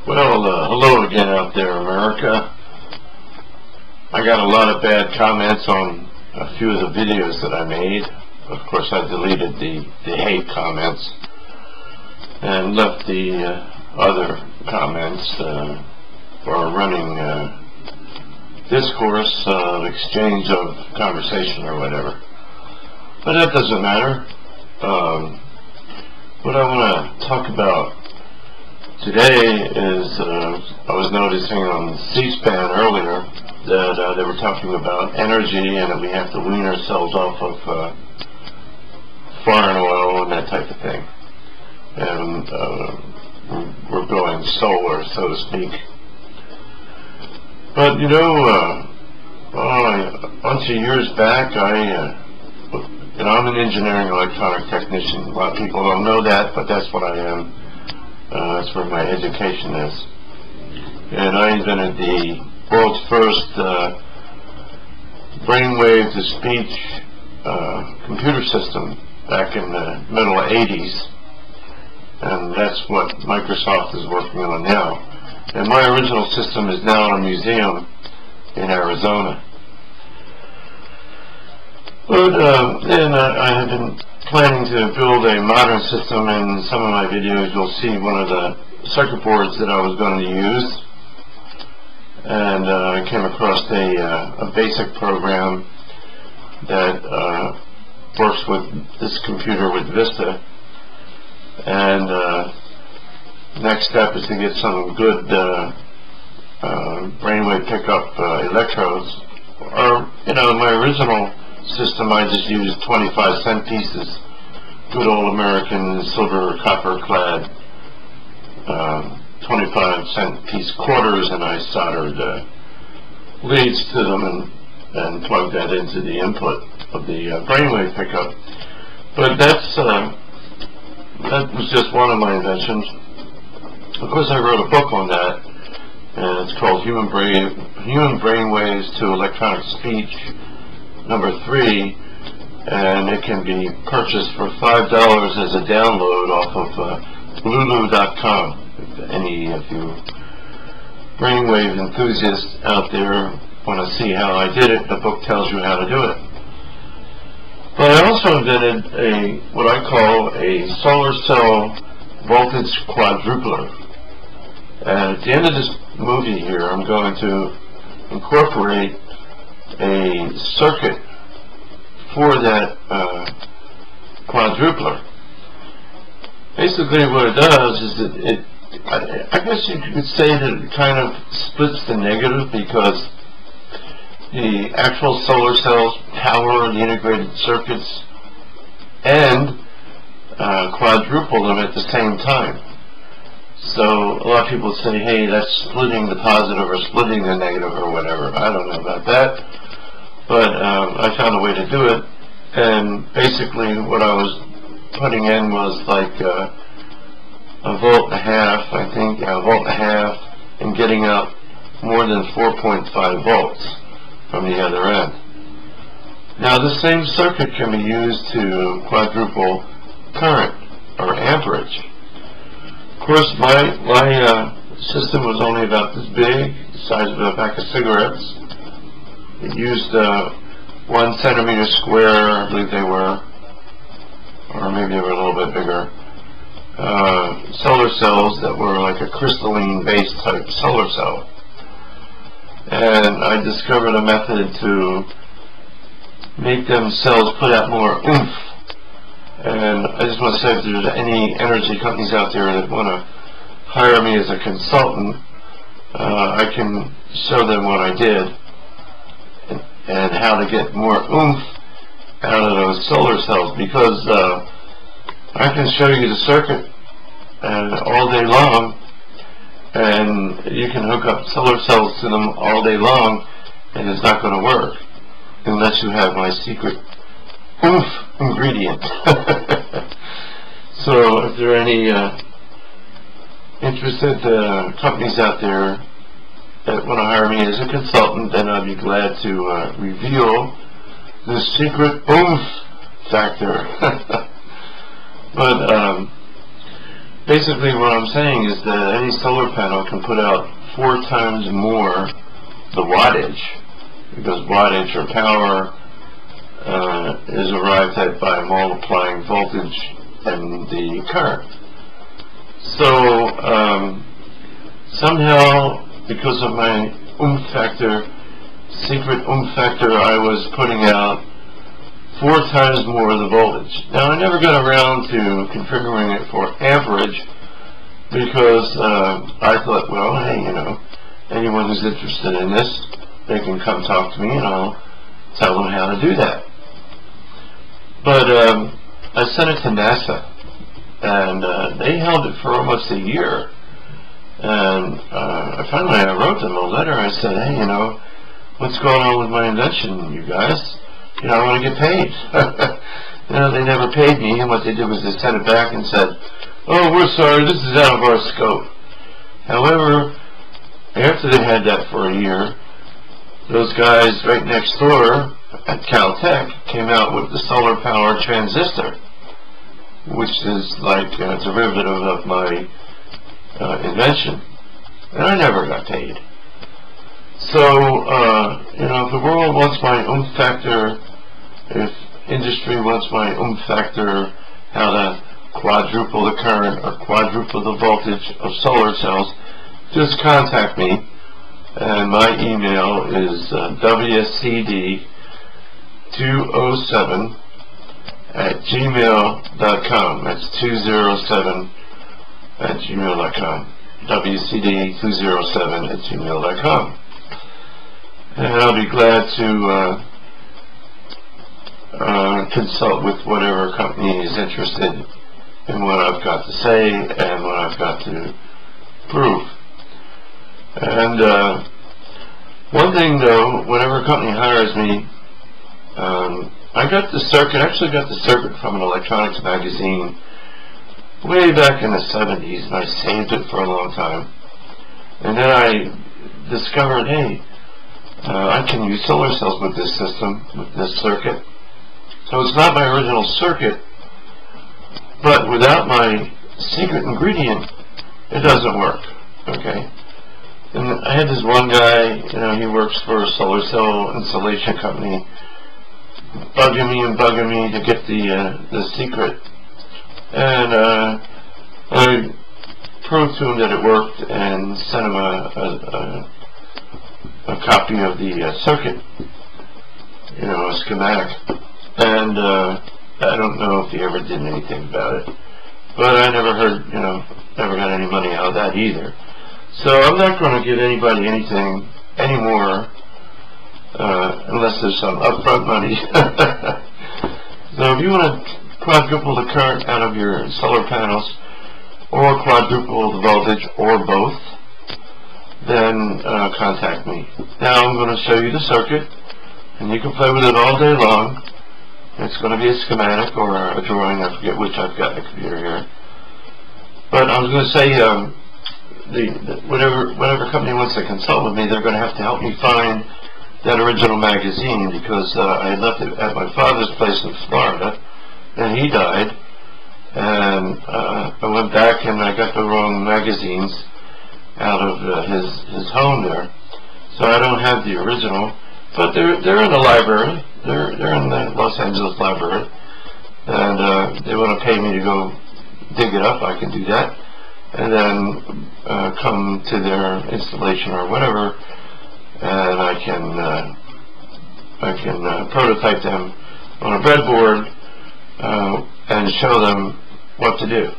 Well, hello again out there, America. I got a lot of bad comments on a few of the videos that I made. Of course, I deleted the hate comments and left the other comments for running discourse, exchange of conversation or whatever. But that doesn't matter. What I want to talk about today is I was noticing on C-SPAN earlier that they were talking about energy and that we have to wean ourselves off of foreign oil and that type of thing. And we're going solar, so to speak. But you know, a bunch of years back, I'm an engineering electronic technician. A lot of people don't know that, but that's what I am. That's where my education is. And I invented the world's first brainwave to speech computer system back in the middle of the 80s. And that's what Microsoft is working on now. And my original system is now in a museum in Arizona. But then I have been planning to build a modern system. In some of my videos you'll see one of the circuit boards that I was going to use. And I came across a basic program that works with this computer with Vista. And next step is to get some good brainwave pickup electrodes. Or, you know, my original system I just used 25-cent pieces, good old American silver copper clad 25-cent piece quarters, and I soldered leads to them and plugged that into the input of the brainwave pickup. But that was just one of my inventions. Of course, I wrote a book on that, and it's called Human Brainwaves to Electronic Speech, #3, and it can be purchased for $5 as a download off of lulu.com. If any of you brainwave enthusiasts out there want to see how I did it, the book tells you how to do it. But I also invented what I call a solar cell voltage quadrupler. And at the end of this movie here, I'm going to incorporate a circuit for that quadrupler. Basically what it does is that I guess you could say that it kind of splits the negative, because the actual solar cells power the integrated circuits and quadruple them at the same time. So a lot of people say, hey, that's splitting the positive or splitting the negative or whatever. I don't know about that, but I found a way to do it. And basically what I was putting in was like a volt and a half, I think, a volt and a half, and getting out more than 4.5 volts from the other end. Now the same circuit can be used to quadruple current or amperage. Of course, my system was only about this big, the size of a pack of cigarettes. It used 1 centimeter square, I believe they were, or maybe they were a little bit bigger, solar cells that were like a crystalline base type solar cell. And I discovered a method to make them cells put out more oomph. And I just want to say, if there's any energy companies out there that want to hire me as a consultant, I can show them what I did and how to get more oomph out of those solar cells, because I can show you the circuit all day long, and you can hook up solar cells to them all day long, and it's not going to work unless you have my secret oomph ingredient. So if there are any interested companies out there that want to hire me as a consultant, then I'd be glad to reveal the secret oomph factor. But basically what I'm saying is that any solar panel can put out 4 times more the wattage, because wattage or power is arrived at by multiplying voltage and the current. So somehow, because of my factor, secret factor, I was putting out 4 times more of the voltage. Now, I never got around to configuring it for amperage, because I thought, well, hey, you know, anyone who's interested in this, they can come talk to me and I'll tell them how to do that. But I sent it to NASA, and they held it for almost a year. And finally I wrote them a letter. I said, hey, you know, what's going on with my invention, you guys? You know, I want to get paid. You know, they never paid me, and what they did was they sent it back and said, oh, we're sorry, this is out of our scope. However, after they had that for a year, those guys right next door at Caltech came out with the solar power transistor, which is like a derivative of my invention, and I never got paid. So, you know, if the world wants my factor, if industry wants my factor, how to quadruple the current or quadruple the voltage of solar cells, just contact me, and my email is wcd207@gmail.com. That's 207@gmail.com. wcd207@gmail.com. And I'll be glad to consult with whatever company is interested in what I've got to say and what I've got to prove. And one thing though, whenever a company hires me, I got the circuit, actually got the circuit from an electronics magazine way back in the 70s, and I saved it for a long time. And then I discovered, hey, I can use solar cells with this system, with this circuit. So it's not my original circuit, but without my secret ingredient, it doesn't work, okay? And I had this one guy, you know, he works for a solar cell installation company, bugging me to get the secret. And I proved to him that it worked and sent him a copy of the circuit, you know, a schematic. And I don't know if he ever did anything about it, but I never heard, you know, never got any money out of that either. So I'm not going to give anybody anything anymore unless there's some upfront money. So if you want to quadruple the current out of your solar panels, or quadruple the voltage, or both, then contact me. Now I'm going to show you the circuit, and you can play with it all day long. It's going to be a schematic or a drawing, I forget which I've got in the computer here. But I was going to say, whatever company wants to consult with me, they're going to have to help me find that original magazine, because I had left it at my father's place in Florida, and he died, and I went back and I got the wrong magazines out of his home there, so I don't have the original, but they're in the library. They're in the Los Angeles library, and they want to pay me to go dig it up. I can do that, and then come to their installation or whatever, and I can prototype them on a breadboard and show them what to do.